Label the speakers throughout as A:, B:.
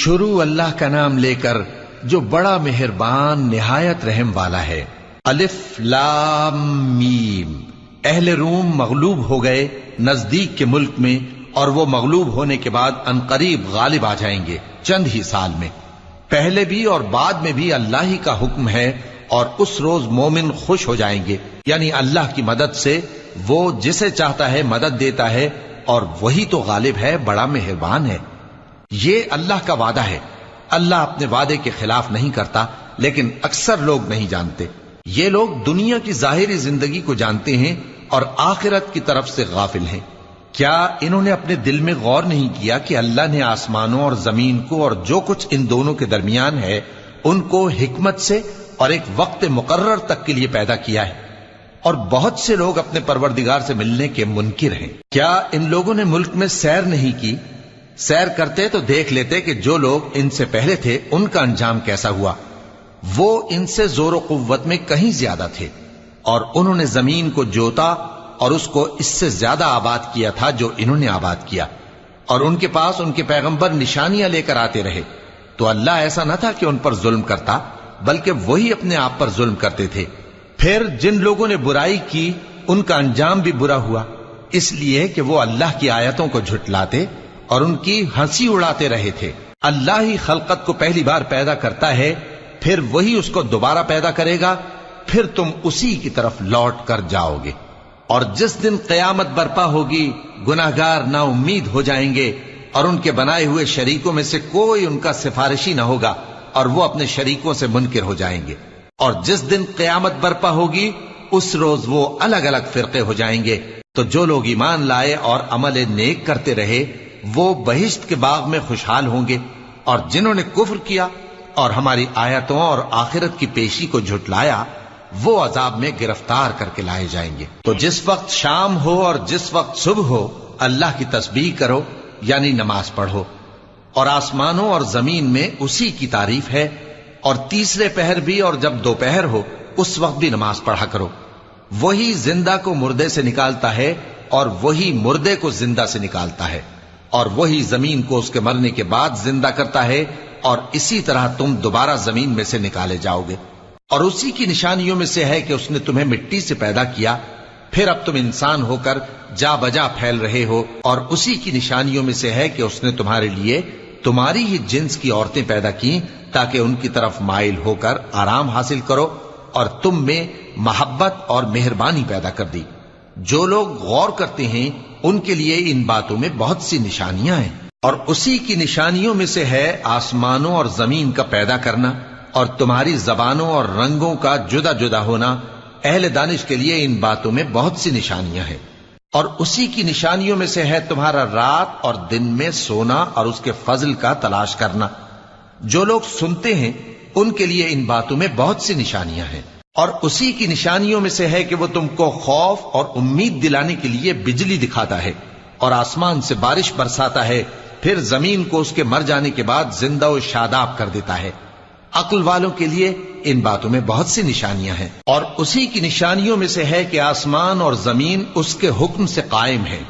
A: شروع اللہ کا نام لے کر جو بڑا مہربان نہایت رحم والا ہے۔ الف لام میم۔ اہل روم مغلوب ہو گئے نزدیک کے ملک میں، اور وہ مغلوب ہونے کے بعد عنقریب غالب آ جائیں گے چند ہی سال میں۔ پہلے بھی اور بعد میں بھی اللہ ہی کا حکم ہے، اور اس روز مومن خوش ہو جائیں گے، یعنی اللہ کی مدد سے وہ جسے چاہتا ہے مدد دیتا ہے، اور وہی تو غالب ہے، بڑا مہربان ہے۔ یہ اللہ کا وعدہ ہے۔ اللہ اپنے وعدے کے خلاف نہیں کرتا، لیکن اکثر لوگ نہیں جانتے۔ یہ لوگ دنیا کی ظاہری زندگی کو جانتے ہیں اور آخرت کی طرف سے غافل ہیں۔ کیا انہوں نے اپنے دل میں غور نہیں کیا کہ اللہ نے آسمانوں اور زمین کو اور جو کچھ ان دونوں کے درمیان ہے ان کو حکمت سے اور ایک وقت مقرر تک کے لیے پیدا کیا ہے، اور بہت سے لوگ اپنے پروردگار سے ملنے کے منکر ہیں۔ کیا ان لوگوں نے ملک میں سیر نہیں کی؟ سیر کرتے تو دیکھ لیتے کہ جو لوگ ان سے پہلے تھے ان کا انجام کیسا ہوا۔ وہ ان سے زور و قوت میں کہیں زیادہ تھے، اور انہوں نے زمین کو جوتا اور اس کو اس سے زیادہ آباد کیا تھا جو انہوں نے آباد کیا، اور ان کے پاس ان کے پیغمبر نشانیاں لے کر آتے رہے۔ تو اللہ ایسا نہ تھا کہ ان پر ظلم کرتا، بلکہ وہی اپنے آپ پر ظلم کرتے تھے۔ پھر جن لوگوں نے برائی کی ان کا انجام بھی برا ہوا، اس لیے کہ وہ اللہ کی آیتوں کو جھٹلاتے اور ان کی ہنسی اڑاتے رہے تھے۔ اللہ ہی خلقت کو پہلی بار پیدا کرتا ہے، پھر وہی اس کو دوبارہ پیدا کرے گا، پھر تم اسی کی طرف لوٹ کر جاؤ گے۔ اور جس دن قیامت برپا ہوگی گناہگار نا امید ہو جائیں گے، اور ان کے بنائے ہوئے شریکوں میں سے کوئی ان کا سفارشی نہ ہوگا، اور وہ اپنے شریکوں سے منکر ہو جائیں گے۔ اور جس دن قیامت برپا ہوگی اس روز وہ الگ الگ فرقے ہو جائیں گے۔ تو جو لوگ ایمان لائے اور عمل نیک کرتے رہے وہ بہشت کے باغ میں خوشحال ہوں گے، اور جنہوں نے کفر کیا اور ہماری آیتوں اور آخرت کی پیشی کو جھٹلایا وہ عذاب میں گرفتار کر کے لائے جائیں گے۔ تو جس وقت شام ہو اور جس وقت صبح ہو اللہ کی تسبیح کرو، یعنی نماز پڑھو، اور آسمانوں اور زمین میں اسی کی تعریف ہے، اور تیسرے پہر بھی اور جب دوپہر ہو اس وقت بھی نماز پڑھا کرو۔ وہی زندہ کو مردے سے نکالتا ہے اور وہی مردے کو زندہ سے نکالتا ہے، اور وہی زمین کو اس کے مرنے کے بعد زندہ کرتا ہے، اور اسی طرح تم دوبارہ زمین میں سے نکالے جاؤ گے۔ اور اسی کی نشانیوں میں سے ہے کہ اس نے تمہیں مٹی سے پیدا کیا، پھر اب تم انسان ہو کر جا بجا پھیل رہے ہو، اور اسی کی نشانیوں میں سے ہے کہ اس نے تمہارے لیے تمہاری ہی جنس کی عورتیں پیدا کی تاکہ ان کی طرف مائل ہو کر آرام حاصل کرو، اور تم میں محبت اور مہربانی پیدا کر دی۔ جو لوگ غور کرتے ہیں ان کے لیے ان باتوں میں بہت سی نشانیاں ہیں۔ اور اسی کی نشانیوں میں سے ہے آسمانوں اور زمین کا پیدا کرنا، اور تمہاری زبانوں اور رنگوں کا جدا جدا ہونا۔ اہل دانش کے لیے ان باتوں میں بہت سی نشانیاں ہیں۔ اور اسی کی نشانیوں میں سے ہے تمہارا رات اور دن میں سونا اور اس کے فضل کا تلاش کرنا۔ جو لوگ سنتے ہیں ان کے لیے ان باتوں میں بہت سی نشانیاں ہیں۔ اور اسی کی نشانیوں میں سے ہے کہ وہ تم کو خوف اور امید دلانے کے لیے بجلی دکھاتا ہے، اور آسمان سے بارش برساتا ہے، پھر زمین کو اس کے مر جانے کے بعد زندہ و شاداب کر دیتا ہے۔ عقل والوں کے لیے ان باتوں میں بہت سی نشانیاں ہیں۔ اور اسی کی نشانیوں میں سے ہے کہ آسمان اور زمین اس کے حکم سے قائم ہے،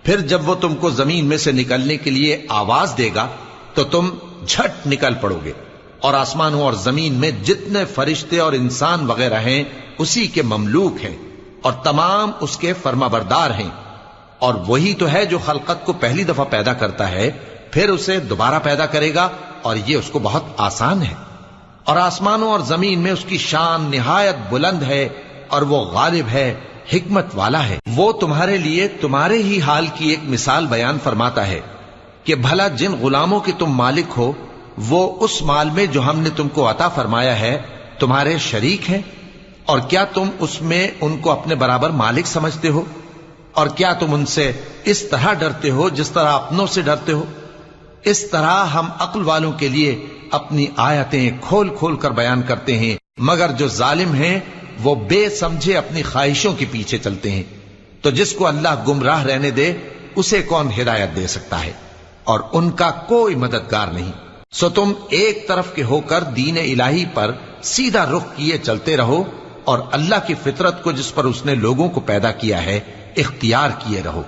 A: پھر جب وہ تم کو زمین میں سے نکلنے کے لیے آواز دے گا تو تم جھٹ نکل پڑو گے۔ اور آسمانوں اور زمین میں جتنے فرشتے اور انسان وغیرہ ہیں اسی کے مملوک ہیں، اور تمام اس کے فرما بردار ہیں۔ اور وہی تو ہے جو خلقت کو پہلی دفعہ پیدا کرتا ہے، پھر اسے دوبارہ پیدا کرے گا، اور یہ اس کو بہت آسان ہے۔ اور آسمانوں اور زمین میں اس کی شان نہایت بلند ہے، اور وہ غالب ہے، حکمت والا ہے۔ وہ تمہارے لیے تمہارے ہی حال کی ایک مثال بیان فرماتا ہے کہ بھلا جن غلاموں کے تم مالک ہو وہ اس مال میں جو ہم نے تم کو عطا فرمایا ہے تمہارے شریک ہیں، اور کیا تم اس میں ان کو اپنے برابر مالک سمجھتے ہو؟ اور کیا تم ان سے اس طرح ڈرتے ہو جس طرح اپنوں سے ڈرتے ہو؟ اس طرح ہم عقل والوں کے لیے اپنی آیتیں کھول کھول کر بیان کرتے ہیں، مگر جو ظالم ہیں وہ بے سمجھے اپنی خواہشوں کے پیچھے چلتے ہیں۔ تو جس کو اللہ گمراہ رہنے دے اسے کون ہدایت دے سکتا ہے، اور ان کا کوئی مددگار نہیں۔ سو تم ایک طرف کے ہو کر دین الہی پر سیدھا رخ کیے چلتے رہو، اور اللہ کی فطرت کو جس پر اس نے لوگوں کو پیدا کیا ہے اختیار کیے رہو۔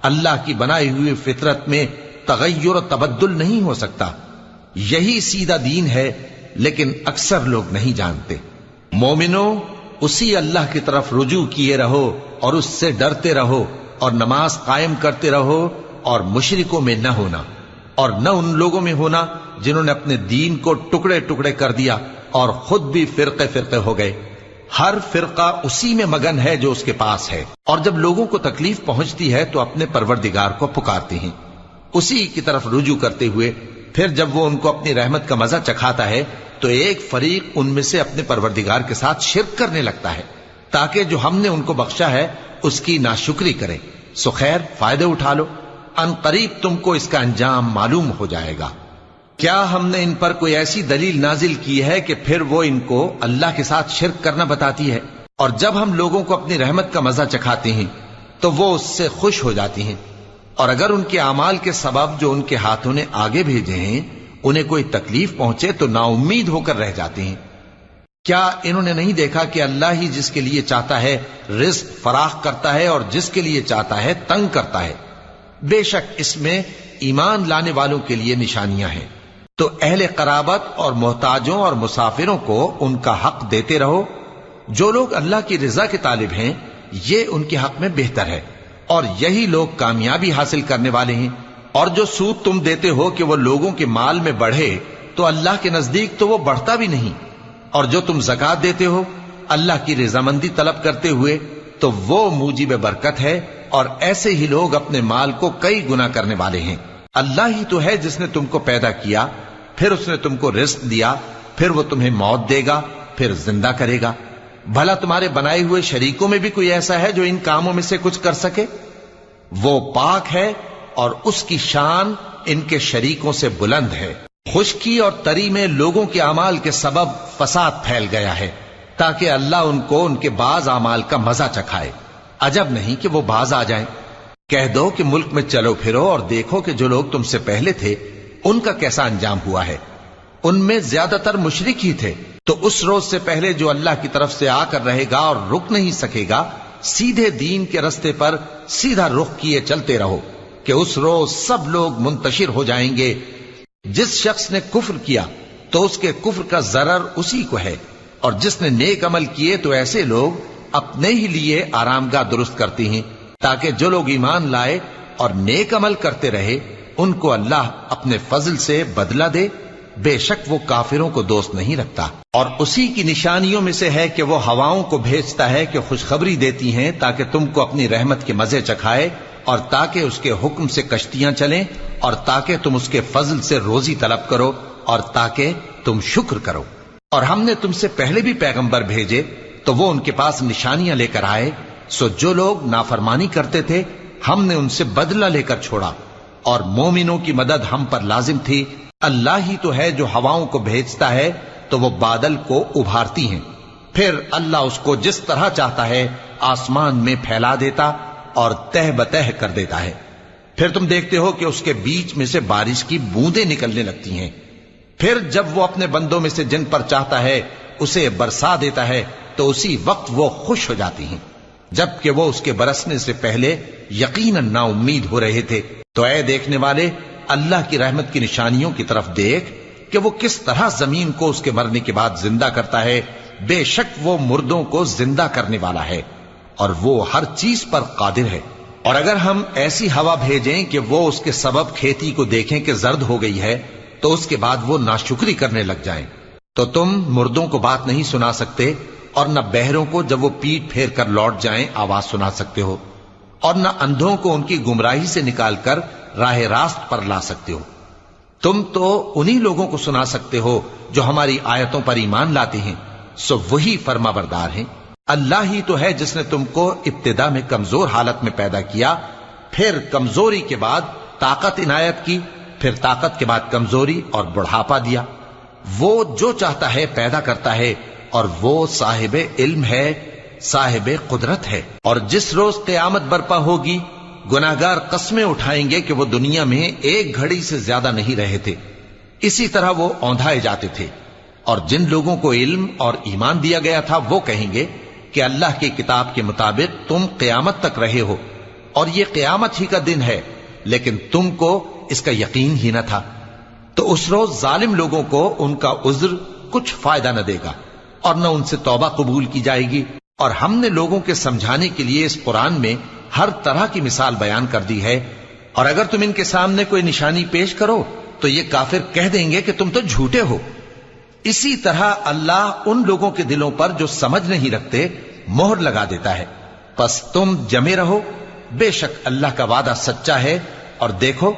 A: اللہ کی بنائی ہوئی فطرت میں تغیر و تبدل نہیں ہو سکتا۔ یہی سیدھا دین ہے، لیکن اکثر لوگ نہیں جانتے۔ مومنو، اسی اللہ کی طرف رجوع کیے رہو اور اس سے ڈرتے رہو، اور نماز قائم کرتے رہو، اور مشرکوں میں نہ ہونا، اور نہ ان لوگوں میں ہونا جنہوں نے اپنے دین کو ٹکڑے ٹکڑے کر دیا اور خود بھی فرقے فرقے ہو گئے۔ ہر فرقہ اسی میں مگن ہے جو اس کے پاس ہے، اور جب لوگوں کو تکلیف پہنچتی ہے تو اپنے پروردگار کو پکارتے ہیں، اسی کی طرف رجوع کرتے ہوئے۔ پھر جب وہ ان کو اپنی رحمت کا مزہ چکھاتا ہے تو ایک فریق ان میں سے اپنے پروردگار کے ساتھ شرک کرنے لگتا ہے، تاکہ جو ہم نے ان کو بخشا ہے اس کی ناشکری کریں۔ سو خیر، فائدے اٹھا لو، ان قریب تم کو اس کا انجام معلوم ہو جائے گا۔ کیا ہم نے ان پر کوئی ایسی دلیل نازل کی ہے کہ پھر وہ ان کو اللہ کے ساتھ شرک کرنا بتاتی ہے؟ اور جب ہم لوگوں کو اپنی رحمت کا مزہ چکھاتے ہیں تو وہ اس سے خوش ہو جاتی ہیں، اور اگر ان کے اعمال کے سبب جو ان کے ہاتھوں نے آگے بھیجے ہیں انہیں کوئی تکلیف پہنچے تو نا امید ہو کر رہ جاتے ہیں۔ کیا انہوں نے نہیں دیکھا کہ اللہ ہی جس کے لیے چاہتا ہے رزق فراخ کرتا ہے اور جس کے لیے چاہتا ہے تنگ کرتا ہے؟ بے شک اس میں ایمان لانے والوں کے لیے نشانیاں ہیں۔ تو اہل قرابت اور محتاجوں اور مسافروں کو ان کا حق دیتے رہو۔ جو لوگ اللہ کی رضا کے طالب ہیں یہ ان کے حق میں بہتر ہے، اور یہی لوگ کامیابی حاصل کرنے والے ہیں۔ اور جو سود تم دیتے ہو کہ وہ لوگوں کے مال میں بڑھے تو اللہ کے نزدیک تو وہ بڑھتا بھی نہیں، اور جو تم زکوٰۃ دیتے ہو اللہ کی رضامندی طلب کرتے ہوئے تو وہ موجب برکت ہے، اور ایسے ہی لوگ اپنے مال کو کئی گنا کرنے والے ہیں۔ اللہ ہی تو ہے جس نے تم کو پیدا کیا، پھر اس نے تم کو رزق دیا، پھر وہ تمہیں موت دے گا، پھر زندہ کرے گا۔ بھلا تمہارے بنائے ہوئے شریکوں میں بھی کوئی ایسا ہے جو ان کاموں میں سے کچھ کر سکے؟ وہ پاک ہے اور اس کی شان ان کے شریکوں سے بلند ہے۔ خشکی اور تری میں لوگوں کے اعمال کے سبب فساد پھیل گیا ہے، تاکہ اللہ ان کو ان کے بعض اعمال کا مزہ چکھائے۔ عجب نہیں کہ وہ باز آ جائیں۔ کہہ دو کہ ملک میں چلو پھرو اور دیکھو کہ جو لوگ تم سے پہلے تھے ان کا کیسا انجام ہوا ہے۔ ان میں زیادہ تر مشرک ہی تھے۔ تو اس روز سے پہلے جو اللہ کی طرف سے آ کر رہے گا اور رک نہیں سکے گا، سیدھے دین کے رستے پر سیدھا رخ کیے چلتے رہو، کہ اس روز سب لوگ منتشر ہو جائیں گے۔ جس شخص نے کفر کیا تو اس کے کفر کا ضرر اسی کو ہے، اور جس نے نیک عمل کیے تو ایسے لوگ اپنے ہی لیے آرامگاہ درست کرتے ہیں، تاکہ جو لوگ ایمان لائے اور نیک عمل کرتے رہے ان کو اللہ اپنے فضل سے بدلہ دے۔ بے شک وہ کافروں کو دوست نہیں رکھتا۔ اور اسی کی نشانیوں میں سے ہے کہ وہ ہواؤں کو بھیجتا ہے کہ خوشخبری دیتی ہیں، تاکہ تم کو اپنی رحمت کے مزے چکھائے، اور تاکہ اس کے حکم سے کشتیاں چلیں، اور تاکہ تم اس کے فضل سے روزی طلب کرو، اور تاکہ تم شکر کرو۔ اور ہم نے تم سے پہلے بھی پیغمبر بھیجے تو وہ ان کے پاس نشانیاں لے کر آئے، سو جو لوگ نافرمانی کرتے تھے ہم نے ان سے بدلہ لے کر چھوڑا، اور مومنوں کی مدد ہم پر لازم تھی۔ اللہ ہی تو ہے جو ہواؤں کو بھیجتا ہے تو وہ بادل کو ابھارتی ہیں، پھر اللہ اس کو جس طرح چاہتا ہے آسمان میں پھیلا دیتا اور تہ بتہ کر دیتا ہے۔ پھر تم دیکھتے ہو کہ اس کے بیچ میں سے بارش کی بوندیں نکلنے لگتی ہیں، پھر جب وہ اپنے بندوں میں سے جن پر چاہتا ہے اسے برسا دیتا ہے تو اسی وقت وہ خوش ہو جاتی ہیں، جبکہ وہ اس کے برسنے سے پہلے یقیناً نا امید ہو رہے تھے۔ تو اے دیکھنے والے، اللہ کی رحمت کی نشانیوں کی طرف دیکھ کہ وہ کس طرح زمین کو اس کے مرنے کے بعد زندہ کرتا ہے۔ بے شک وہ مردوں کو زندہ کرنے والا ہے اور وہ ہر چیز پر قادر ہے۔ اور اگر ہم ایسی ہوا بھیجیں کہ وہ اس کے سبب کھیتی کو دیکھیں کہ زرد ہو گئی ہے تو اس کے بعد وہ ناشکری کرنے لگ جائیں، تو تم مردوں کو بات نہیں سنا سکتے، اور نہ بہروں کو جب وہ پیٹ پھیر کر لوٹ جائیں آواز سنا سکتے ہو، اور نہ اندھوں کو ان کی گمراہی سے نکال کر راہ راست پر لا سکتے ہو۔ تم تو انہی لوگوں کو سنا سکتے ہو جو ہماری آیتوں پر ایمان لاتے ہیں، سو وہی فرما بردار ہیں۔ اللہ ہی تو ہے جس نے تم کو ابتدا میں کمزور حالت میں پیدا کیا، پھر کمزوری کے بعد طاقت عنایت کی، پھر طاقت کے بعد کمزوری اور بڑھاپا دیا۔ وہ جو چاہتا ہے پیدا کرتا ہے، اور وہ صاحب علم ہے، صاحب قدرت ہے۔ اور جس روز قیامت برپا ہوگی گناہگار قسمیں اٹھائیں گے کہ وہ دنیا میں ایک گھڑی سے زیادہ نہیں رہے تھے، اسی طرح وہ اوندھائے جاتے تھے۔ اور جن لوگوں کو علم اور ایمان دیا گیا تھا وہ کہیں گے کہ اللہ کی کتاب کے مطابق تم قیامت تک رہے ہو، اور یہ قیامت ہی کا دن ہے، لیکن تم کو اس کا یقین ہی نہ تھا۔ تو اس روز ظالم لوگوں کو ان کا عذر کچھ فائدہ نہ دے گا اور نہ ان سے توبہ قبول کی جائے گی. اور ہم نے لوگوں کے سمجھانے کے لیے اس قرآن میں ہر طرح کی مثال بیان کر دی ہے، اور اگر تم ان کے سامنے کوئی نشانی پیش کرو تو یہ کافر کہہ دیں گے کہ تم تو جھوٹے ہو. اسی طرح اللہ ان لوگوں کے دلوں پر جو سمجھ نہیں رکھتے مہر لگا دیتا ہے. پس تم جمے رہو، بے شک اللہ کا وعدہ سچا ہے، اور دیکھو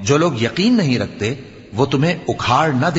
A: جو لوگ یقین نہیں رکھتے وہ تمہیں اکھاڑ نہ دیں.